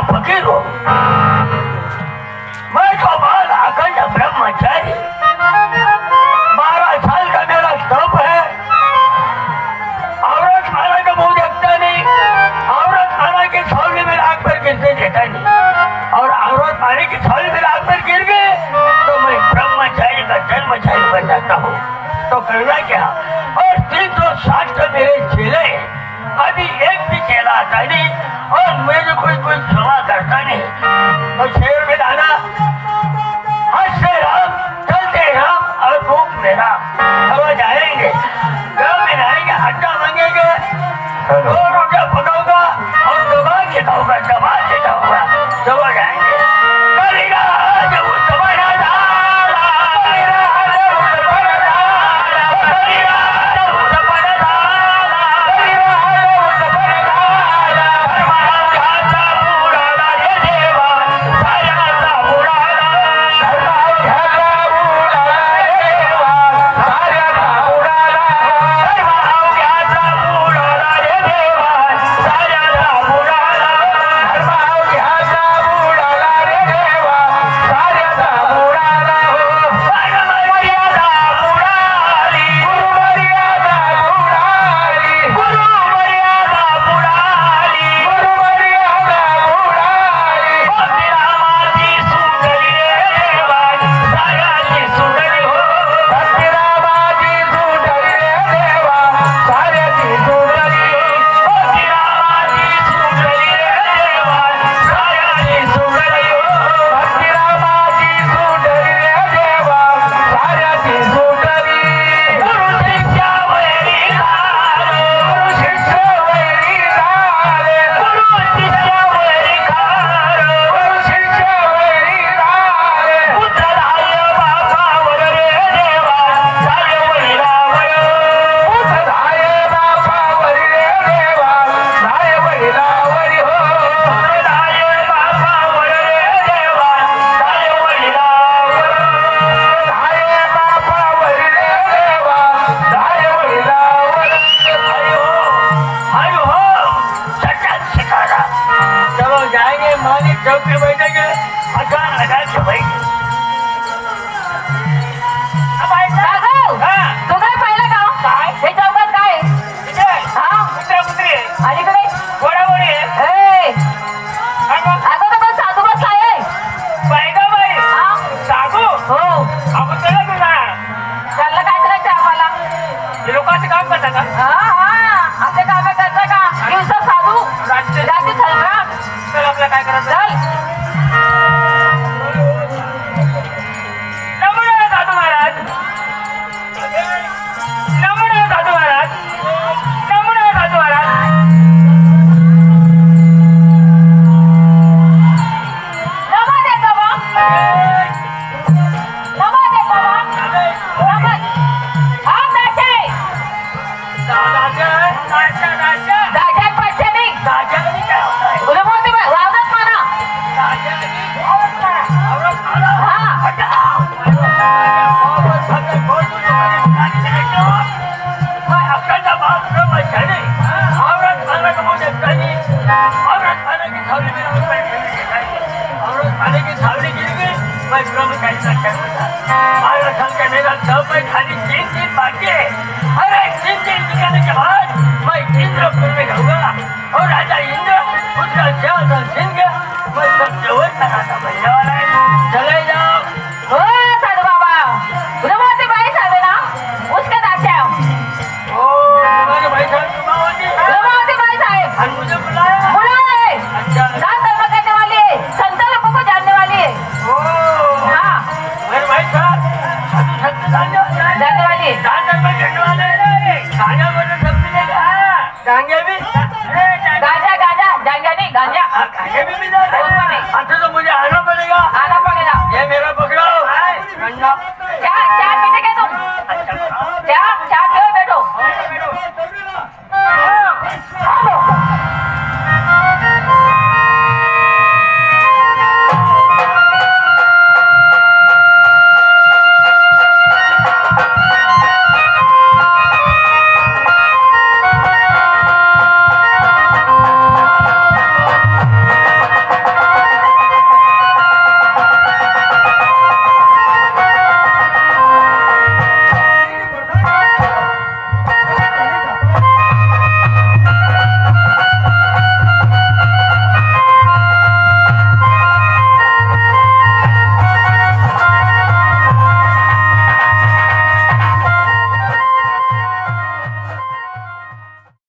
फकीर हूँ। मैं तो बाल अखंड ब्रह्मचारी, 12 साल का मेरा तप है। औरत खाना का मुंह देखता नहीं, औरत खाना की छावनी में आग पर गिरते देता नहीं, और औरत पानी की छावनी में आग पर गिर गए तो मैं ब्रह्मचारी का जन्मचारी बन जाता हूँ। तो करना क्या? और 360 तो मेरे चेले, अभी एक भी चेला आता नहीं और मेरे कोई क्षमा करता नहीं। और शेर में गाना, हंसते राम चलते राम और रूप में राम, समझ आएंगे। गाँव में आएंगे, अड्डा मांगेंगे, 2 रोटियां पकाऊंगा और दबा के खाऊंगा, दबा के खाऊंगा, समझ आएंगे। अच्छा तो मुझे आना पड़ेगा। ये मेरा पकड़ो। चार पीने के तुम? अच्छा चार